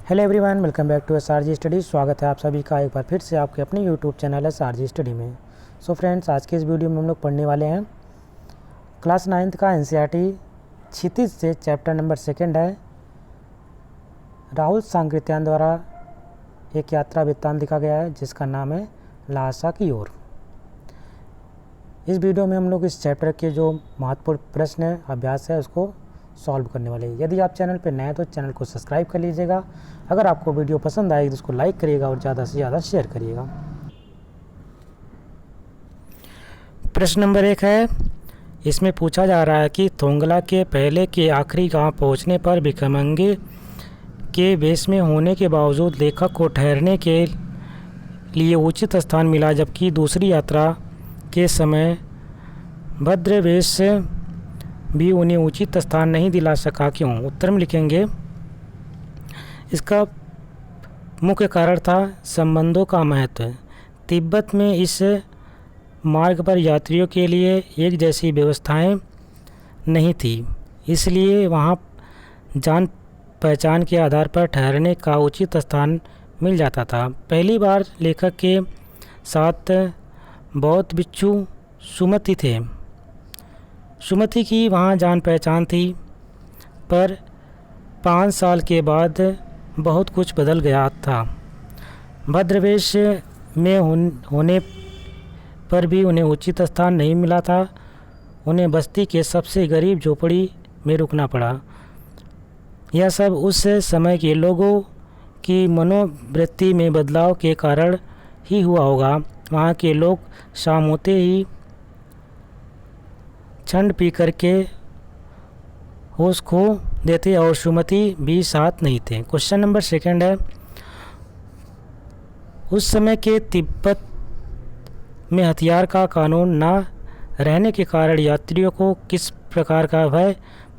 Hello everyone, welcome back to SRG study. स्वागत है आप सभी का एक बार फिर से आपके अपने यूट्यूब चैनल SRG स्टडी में। सो फ्रेंड्स, आज के इस वीडियो में हम लोग पढ़ने वाले हैं क्लास 9th का NCERT क्षितिज से चैप्टर नंबर 2 है। राहुल सांकृत्यायन द्वारा एक यात्रा वृत्तांत लिखा गया है जिसका नाम है लहासा की ओर। इस वीडियो में हम लोग इस चैप्टर के जो महत्वपूर्ण प्रश्न है, अभ्यास है, उसको सॉल्व करने वाले हैं। यदि आप चैनल पर नए हैं तो चैनल को सब्सक्राइब कर लीजिएगा। अगर आपको वीडियो पसंद आएगी तो उसको लाइक करिएगा और ज़्यादा से ज़्यादा शेयर करिएगा। प्रश्न नंबर 1 है, इसमें पूछा जा रहा है कि थोंगला के पहले के आखिरी गांव पहुंचने पर भिखमंगे के वेश में होने के बावजूद लेखक को ठहरने के लिए उचित स्थान मिला, जबकि दूसरी यात्रा के समय भद्र वेश भी उन्हें उचित स्थान नहीं दिला सका, क्यों? उत्तर में लिखेंगे इसका मुख्य कारण था संबंधों का महत्व। तिब्बत में इस मार्ग पर यात्रियों के लिए एक जैसी व्यवस्थाएं नहीं थी, इसलिए वहां जान पहचान के आधार पर ठहरने का उचित स्थान मिल जाता था। पहली बार लेखक के साथ बौद्ध भिक्षु सुमति थे। सुमति की वहाँ जान पहचान थी, पर 5 साल के बाद बहुत कुछ बदल गया था। भद्रवेश में होने पर भी उन्हें उचित स्थान नहीं मिला था। उन्हें बस्ती के सबसे गरीब झोपड़ी में रुकना पड़ा। यह सब उस समय के लोगों की मनोवृत्ति में बदलाव के कारण ही हुआ होगा। वहाँ के लोग शाम होते ही छंड पी करके होश खो देते और सुमति भी साथ नहीं थे। क्वेश्चन नंबर 2 है, उस समय के तिब्बत में हथियार का कानून न रहने के कारण यात्रियों को किस प्रकार का भय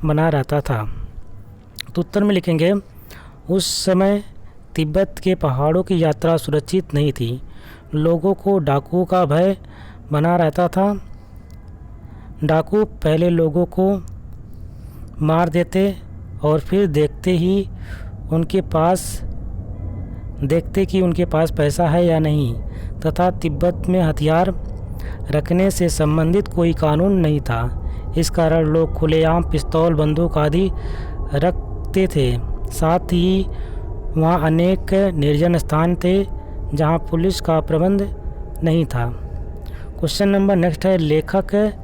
बना रहता था? तो उत्तर में लिखेंगे उस समय तिब्बत के पहाड़ों की यात्रा सुरक्षित नहीं थी। लोगों को डाकुओं का भय बना रहता था। डाकू पहले लोगों को मार देते और फिर देखते कि उनके पास पैसा है या नहीं, तथा तिब्बत में हथियार रखने से संबंधित कोई कानून नहीं था। इस कारण लोग खुलेआम पिस्तौल, बंदूक आदि रखते थे। साथ ही वहाँ अनेक निर्जन स्थान थे जहाँ पुलिस का प्रबंध नहीं था। क्वेश्चन नंबर नेक्स्ट है, लेखक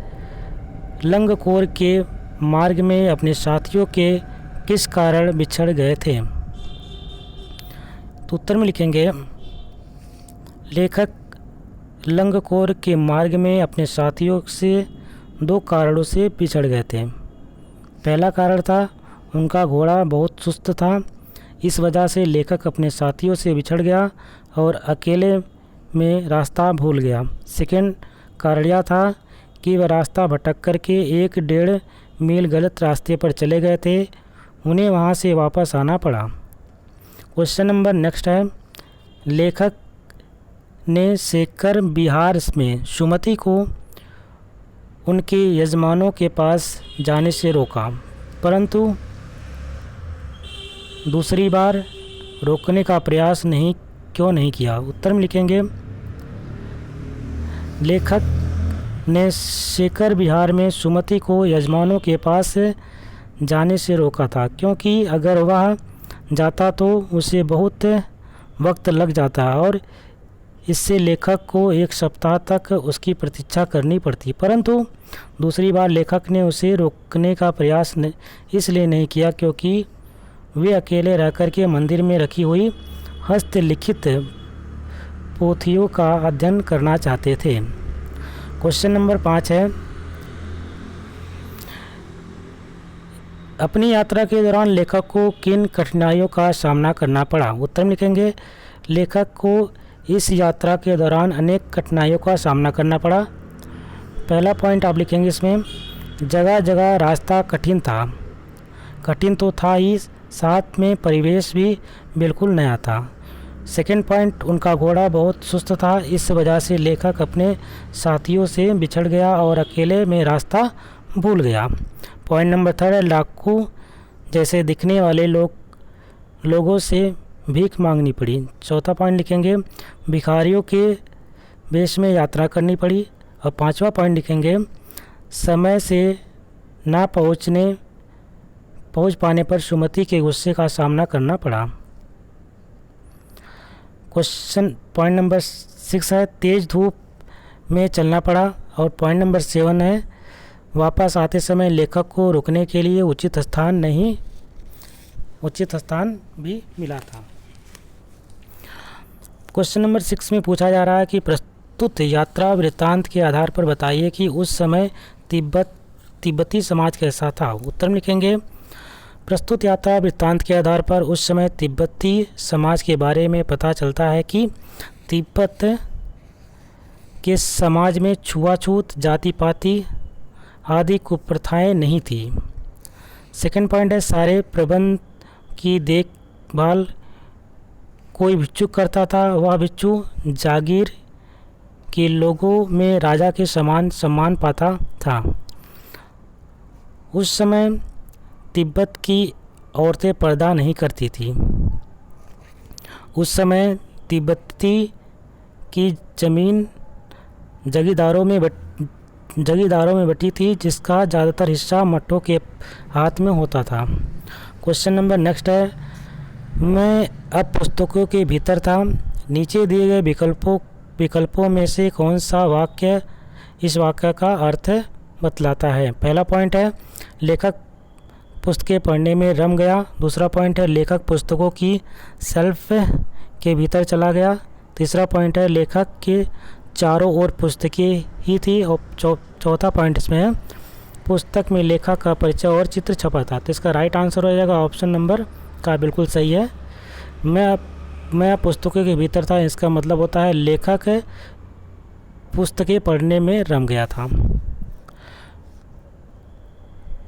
लंगकोर के मार्ग में अपने साथियों के किस कारण बिछड़ गए थे? तो उत्तर में लिखेंगे लेखक लंगकोर के मार्ग में अपने साथियों से 2 कारणों से बिछड़ गए थे। पहला कारण था उनका घोड़ा बहुत सुस्त था। इस वजह से लेखक अपने साथियों से बिछड़ गया और अकेले में रास्ता भूल गया। सेकंड कारण यह था कि वह रास्ता भटक करके 1.5 मील गलत रास्ते पर चले गए थे। उन्हें वहां से वापस आना पड़ा। क्वेश्चन नंबर नेक्स्ट है, लेखक ने शेखर बिहार में सुमति को उनके यजमानों के पास जाने से रोका, परंतु दूसरी बार रोकने का प्रयास क्यों नहीं किया? उत्तर में लिखेंगे लेखक ने शेखर बिहार में सुमति को यजमानों के पास जाने से रोका था, क्योंकि अगर वह जाता तो उसे बहुत वक्त लग जाता और इससे लेखक को 1 सप्ताह तक उसकी प्रतीक्षा करनी पड़ती। परंतु दूसरी बार लेखक ने उसे रोकने का प्रयास इसलिए नहीं किया क्योंकि वे अकेले रह कर के मंदिर में रखी हुई हस्तलिखित पोथियों का अध्ययन करना चाहते थे। क्वेश्चन नंबर 5 है, अपनी यात्रा के दौरान लेखक को किन कठिनाइयों का सामना करना पड़ा? उत्तर में लिखेंगे लेखक को इस यात्रा के दौरान अनेक कठिनाइयों का सामना करना पड़ा। पहला पॉइंट आप लिखेंगे इसमें, जगह जगह रास्ता कठिन था। कठिन तो था ही, साथ में परिवेश भी बिल्कुल नया था। सेकेंड पॉइंट, उनका घोड़ा बहुत सुस्त था। इस वजह से लेखक अपने साथियों से बिछड़ गया और अकेले में रास्ता भूल गया। पॉइंट नंबर 3 है, डाकू जैसे दिखने वाले लोगों से भीख मांगनी पड़ी। चौथा पॉइंट लिखेंगे भिखारियों के वेश में यात्रा करनी पड़ी। और पांचवा पॉइंट लिखेंगे समय से ना पहुंच पाने पर सुमति के गुस्से का सामना करना पड़ा। क्वेश्चन पॉइंट नंबर 6 है तेज धूप में चलना पड़ा। और पॉइंट नंबर 7 है वापस आते समय लेखक को रुकने के लिए उचित स्थान भी मिला था। क्वेश्चन नंबर 6 में पूछा जा रहा है कि प्रस्तुत यात्रा वृत्तांत के आधार पर बताइए कि उस समय तिब्बती समाज कैसा था। उत्तर में लिखेंगे प्रस्तुत यात्रा वृत्तांत के आधार पर उस समय तिब्बती समाज के बारे में पता चलता है कि तिब्बत के समाज में छुआछूत, जाति पाति आदि कुप्रथाएं नहीं थी। सेकंड पॉइंट है सारे प्रबंध की देखभाल कोई भिक्षु करता था। वह भिक्षु जागीर के लोगों में राजा के समान सम्मान पाता था। उस समय तिब्बत की औरतें पर्दा नहीं करती थी। उस समय तिब्बती की ज़मीन जगीरदारों में बटी थी, जिसका ज़्यादातर हिस्सा मठों के हाथ में होता था। क्वेश्चन नंबर नेक्स्ट है मैं अब पुस्तकों के भीतर था। नीचे दिए गए विकल्पों में से कौन सा वाक्य इस वाक्य का अर्थ बतलाता है। पहला पॉइंट है लेखक पुस्तकें पढ़ने में रम गया। दूसरा पॉइंट है लेखक पुस्तकों की शेल्फ के भीतर चला गया। तीसरा पॉइंट है लेखक के चारों ओर पुस्तकें ही थी। और चौथा पॉइंट इसमें है पुस्तक में लेखक का परिचय और चित्र छपा था। तो इसका राइट आंसर हो जाएगा ऑप्शन नंबर का बिल्कुल सही है। मैं पुस्तकों के भीतर था, इसका मतलब होता है लेखक पुस्तकें पढ़ने में रम गया था।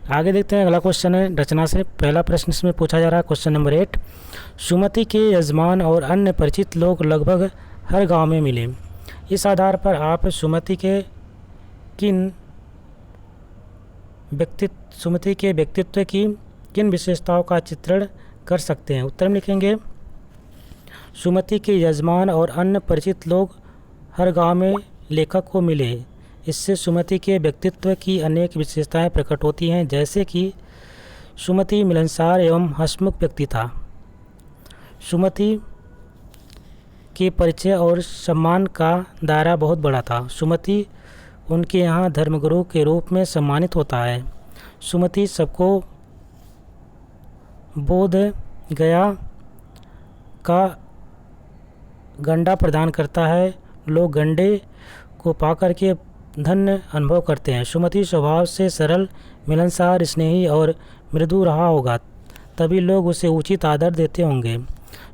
आगे देखते हैं अगला क्वेश्चन है रचना से। पहला प्रश्न इसमें पूछा जा रहा है क्वेश्चन नंबर 8 सुमति के यजमान और अन्य परिचित लोग लगभग हर गांव में मिले। इस आधार पर आप सुमति के व्यक्तित्व की किन विशेषताओं का चित्रण कर सकते हैं। उत्तर में लिखेंगे सुमति के यजमान और अन्य परिचित लोग हर गांव में लेखक को मिले। इससे सुमति के व्यक्तित्व की अनेक विशेषताएं प्रकट होती हैं, जैसे कि सुमति मिलनसार एवं हंसमुख व्यक्ति था। सुमति के परिचय और सम्मान का दायरा बहुत बड़ा था। सुमति उनके यहाँ धर्मगुरु के रूप में सम्मानित होता है। सुमति सबको बोध गया का गंडा प्रदान करता है। लोग गंडे को पाकर के धन्य अनुभव करते हैं। सुमति स्वभाव से सरल, मिलनसार, स्नेही और मृदु रहा होगा, तभी लोग उसे उचित आदर देते होंगे।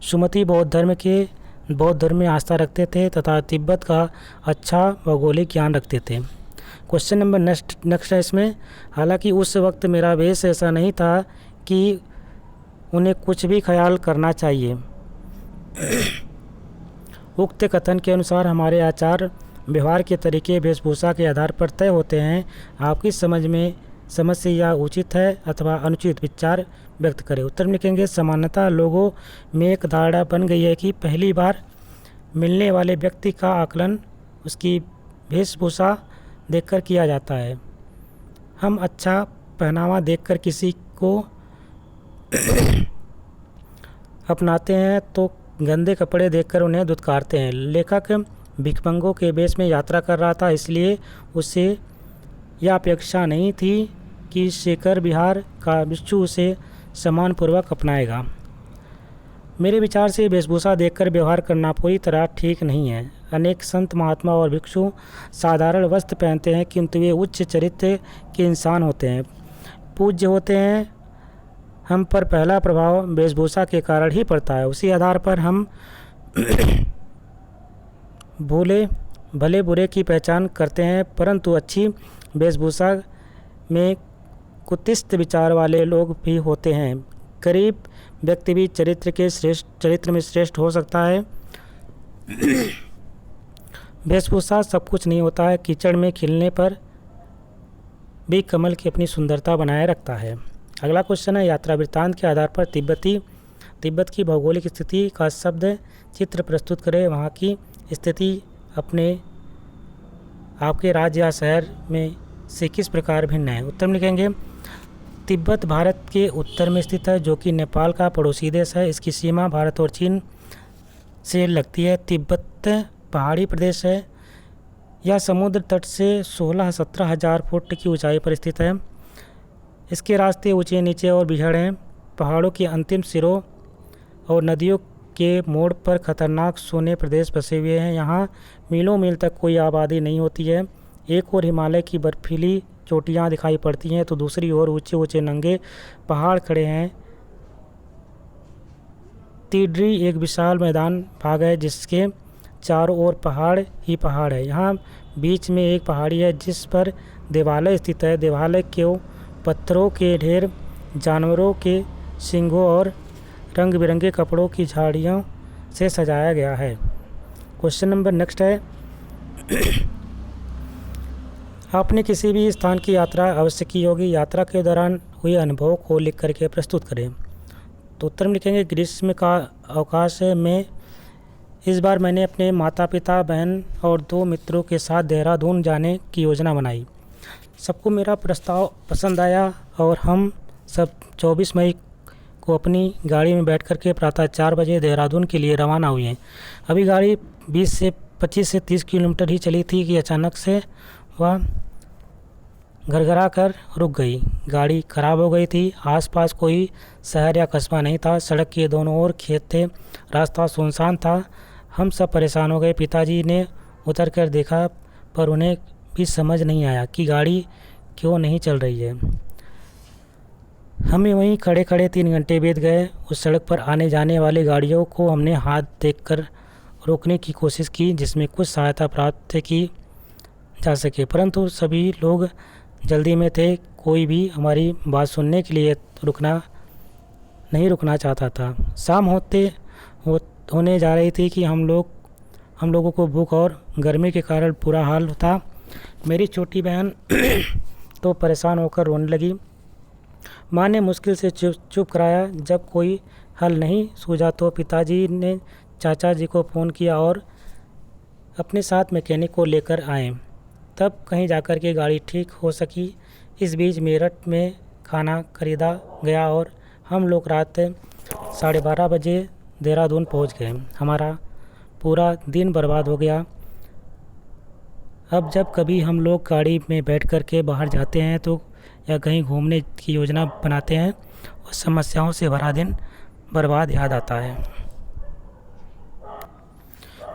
सुमति बौद्ध धर्म में आस्था रखते थे तथा तिब्बत का अच्छा भौगोलिक ज्ञान रखते थे। क्वेश्चन नंबर नेक्स्ट है इसमें हालांकि उस वक्त मेरा वेश ऐसा नहीं था कि उन्हें कुछ भी ख्याल करना चाहिए। उक्त कथन के अनुसार हमारे आचार व्यवहार के तरीके वेशभूषा के आधार पर तय होते हैं। आपकी समझ से यह उचित है अथवा अनुचित विचार व्यक्त करें। उत्तर में लिखेंगे सामान्यतः लोगों में एक धारणा बन गई है कि पहली बार मिलने वाले व्यक्ति का आकलन उसकी वेशभूषा देखकर किया जाता है। हम अच्छा पहनावा देखकर किसी को अपनाते हैं तो गंदे कपड़े देखकर उन्हें धुतकारते हैं। लेखक भिखमंगों के वेश में यात्रा कर रहा था, इसलिए उसे यह अपेक्षा नहीं थी कि शेखर बिहार का भिक्षु उसे सम्मानपूर्वक अपनाएगा। मेरे विचार से वेशभूषा देखकर व्यवहार करना पूरी तरह ठीक नहीं है। अनेक संत महात्मा और भिक्षु साधारण वस्त्र पहनते हैं, किंतु वे उच्च चरित्र के इंसान होते हैं, पूज्य होते हैं। हम पर पहला प्रभाव वेशभूषा के कारण ही पड़ता है। उसी आधार पर हम भले बुरे की पहचान करते हैं, परंतु अच्छी वेशभूषा में कुत्सित विचार वाले लोग भी होते हैं। गरीब व्यक्ति भी चरित्र में श्रेष्ठ हो सकता है। वेशभूषा सब कुछ नहीं होता है। कीचड़ में खिलने पर भी कमल की अपनी सुंदरता बनाए रखता है। अगला क्वेश्चन है यात्रा वृत्तांत के आधार पर तिब्बती तिब्बत की भौगोलिक स्थिति का शब्द चित्र प्रस्तुत करें। वहाँ की स्थिति अपने आपके राज्य या शहर में से किस प्रकार भिन्न है। उत्तर में लिखेंगे तिब्बत भारत के उत्तर में स्थित है, जो कि नेपाल का पड़ोसी देश है। इसकी सीमा भारत और चीन से लगती है। तिब्बत पहाड़ी प्रदेश है। यह समुद्र तट से 16-17 हज़ार फुट की ऊंचाई पर स्थित है। इसके रास्ते ऊंचे नीचे और बिछड़ हैं। पहाड़ों के अंतिम सिरों और नदियों के मोड़ पर खतरनाक सूने प्रदेश बसे हुए हैं। यहाँ मीलों मील तक कोई आबादी नहीं होती है। एक ओर हिमालय की बर्फीली चोटियाँ दिखाई पड़ती हैं तो दूसरी ओर ऊंचे ऊंचे नंगे पहाड़ खड़े हैं। तीड्री एक विशाल मैदान भाग है जिसके चारों ओर पहाड़ ही पहाड़ है। यहाँ बीच में एक पहाड़ी है जिस पर देवालय स्थित है। देवालय को पत्थरों के ढेर, जानवरों के सींगों और रंग बिरंगे कपड़ों की झाड़ियों से सजाया गया है। क्वेश्चन नंबर नेक्स्ट है आपने किसी भी स्थान की यात्रा अवश्य की होगी। यात्रा के दौरान हुए अनुभव को लिख करके प्रस्तुत करें। तो उत्तर में लिखेंगे ग्रीष्म का अवकाश में इस बार मैंने अपने माता पिता, बहन और 2 मित्रों के साथ देहरादून जाने की योजना बनाई। सबको मेरा प्रस्ताव पसंद आया और हम सब 24 मई को अपनी गाड़ी में बैठ कर के प्रातः 4 बजे देहरादून के लिए रवाना हुए। अभी गाड़ी 25 से 30 किलोमीटर ही चली थी कि अचानक से वह घरघरा कर रुक गई। गाड़ी खराब हो गई थी। आसपास कोई शहर या कस्बा नहीं था। सड़क के दोनों ओर खेत थे। रास्ता सुनसान था। हम सब परेशान हो गए। पिताजी ने उतर कर देखा पर उन्हें भी समझ नहीं आया कि गाड़ी क्यों नहीं चल रही है। हमें वहीं खड़े खड़े 3 घंटे बीत गए। उस सड़क पर आने जाने वाली गाड़ियों को हमने हाथ देखकर रोकने की कोशिश की जिसमें कुछ सहायता प्राप्त की जा सके, परंतु सभी लोग जल्दी में थे। कोई भी हमारी बात सुनने के लिए नहीं रुकना चाहता था। शाम होने जा रही थी कि हम लोगों को भूख और गर्मी के कारण बुरा हाल था। मेरी छोटी बहन तो परेशान होकर रोने लगी। माँ ने मुश्किल से चुप कराया। जब कोई हल नहीं सूझा तो पिताजी ने चाचा जी को फ़ोन किया और अपने साथ मैकेनिक को लेकर आए। तब कहीं जाकर के गाड़ी ठीक हो सकी। इस बीच मेरठ में खाना खरीदा गया और हम लोग रात 12:30 बजे देहरादून पहुंच गए। हमारा पूरा दिन बर्बाद हो गया। अब जब कभी हम लोग गाड़ी में बैठ कर के बाहर जाते हैं तो या कहीं घूमने की योजना बनाते हैं और समस्याओं से भरा दिन बर्बाद याद आता है।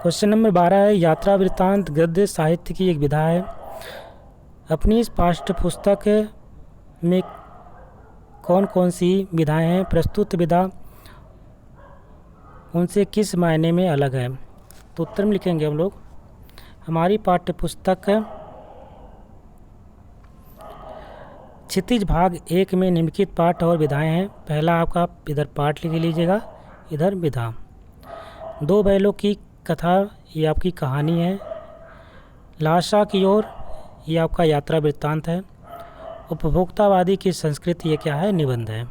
क्वेश्चन नंबर 12 है यात्रा वृत्तांत गद्य साहित्य की एक विधा है। अपनी इस पाठ्य पुस्तक में कौन कौन सी विधाएं हैं? प्रस्तुत विधा उनसे किस मायने में अलग है? तो उत्तर में लिखेंगे हम लोग हमारी पाठ्य पुस्तक क्षितिज भाग 1 में निम्नलिखित पाठ और विधाएं हैं। पहला आपका इधर पाठ लिख लीजिएगा, इधर विधा। 2 बैलों की कथा ये आपकी कहानी है। लाशा की ओर ये आपका यात्रा वृत्तांत है। उपभोक्तावादी की संस्कृति ये क्या है? निबंध है।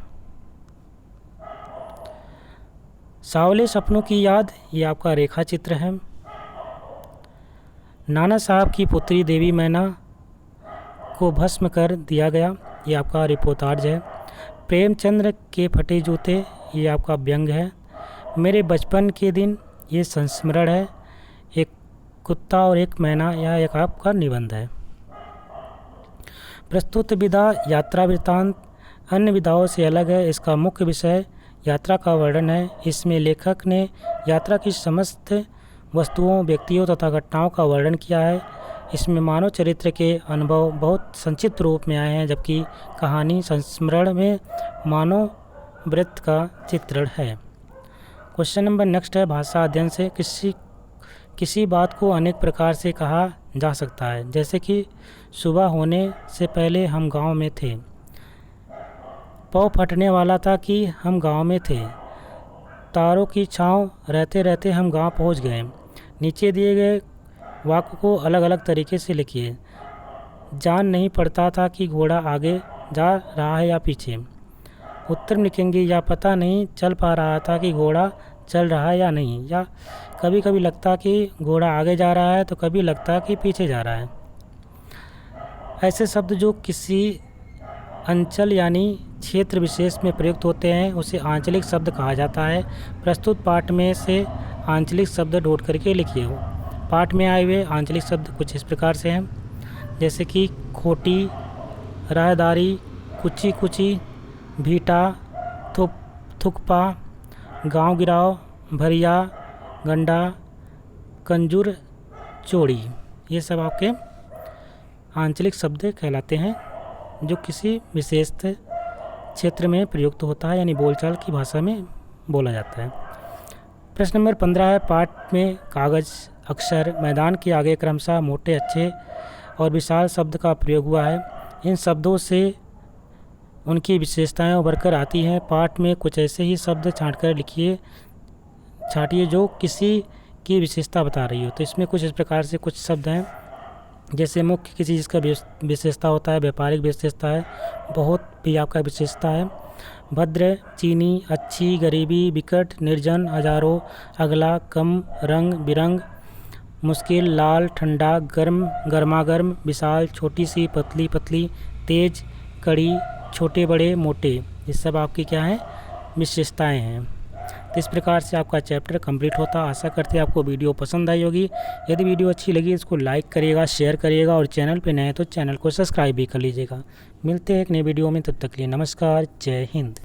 सावले सपनों की याद ये आपका रेखा चित्र है। नाना साहब की पुत्री देवी मैना को भस्म कर दिया गया ये आपका रिपोर्टाज है। प्रेमचंद्र के फटे जूते ये आपका व्यंग है। मेरे बचपन के दिन ये संस्मरण है। एक कुत्ता और एक मैना यह एक आपका निबंध है। प्रस्तुत विधा यात्रा वृत्तांत अन्य विधाओं से अलग है। इसका मुख्य विषय यात्रा का वर्णन है। इसमें लेखक ने यात्रा की समस्त वस्तुओं, व्यक्तियों तथा घटनाओं का वर्णन किया है। इसमें मानव चरित्र के अनुभव बहुत संक्षिप्त रूप में आए हैं, जबकि कहानी संस्मरण में मानव वृत्त का चित्रण है। क्वेश्चन नंबर नेक्स्ट है भाषा अध्ययन से किसी बात को अनेक प्रकार से कहा जा सकता है, जैसे कि सुबह होने से पहले हम गांव में थे। पाँव फटने वाला था कि हम गांव में थे। तारों की छांव रहते रहते हम गांव पहुंच गए। नीचे दिए गए वाक्य को अलग अलग तरीके से लिखिए। जान नहीं पड़ता था कि घोड़ा आगे जा रहा है या पीछे। उत्तर में लिखेंगे या पता नहीं चल पा रहा था कि घोड़ा चल रहा है या नहीं, या कभी कभी लगता कि घोड़ा आगे जा रहा है तो कभी लगता कि पीछे जा रहा है। ऐसे शब्द जो किसी अंचल यानी क्षेत्र विशेष में प्रयुक्त होते हैं उसे आंचलिक शब्द कहा जाता है। प्रस्तुत पाठ में से आंचलिक शब्द ढूंढ करके लिखिए। पाठ में आए हुए आंचलिक शब्द कुछ इस प्रकार से हैं, जैसे कि खोटी, राहदारी, कुची कुची, भीटा, थुकपा, गांव गिराव, भरिया, गंडा, कंजूर, चोड़ी। ये सब आपके आंचलिक शब्द कहलाते हैं जो किसी विशेष क्षेत्र में प्रयुक्त होता है, यानी बोलचाल की भाषा में बोला जाता है। प्रश्न नंबर 15 है, पाठ में कागज, अक्षर, मैदान के आगे क्रमशः मोटे, अच्छे और विशाल शब्द का प्रयोग हुआ है। इन शब्दों से उनकी विशेषताएं उभर कर आती हैं। पाठ में कुछ ऐसे ही शब्द छाटिए जो किसी की विशेषता बता रही हो। तो इसमें कुछ इस प्रकार से कुछ शब्द हैं, जैसे मुख्य किसी चीज़ का विशेषता होता है, व्यापारिक विशेषता है, बहुत भी आपका विशेषता है। भद्र, चीनी, अच्छी, गरीबी, विकट, निर्जन, हजारों, अगला, कम, रंग बिरंग, मुश्किल, लाल, ठंडा, गर्म, गर्मागर्म, विशाल, छोटी सी, पतली पतली, तेज, कड़ी, छोटे बड़े, मोटे। ये सब आपकी क्या हैं, विशेषताएं हैं। तो इस प्रकार से आपका चैप्टर कंप्लीट होता। आशा करते हैं आपको वीडियो पसंद आई होगी। यदि वीडियो अच्छी लगी इसको लाइक करिएगा, शेयर करिएगा और चैनल पे नए हैं तो चैनल को सब्सक्राइब भी कर लीजिएगा। मिलते हैं एक नई वीडियो में, तब तक के लिए नमस्कार, जय हिंद।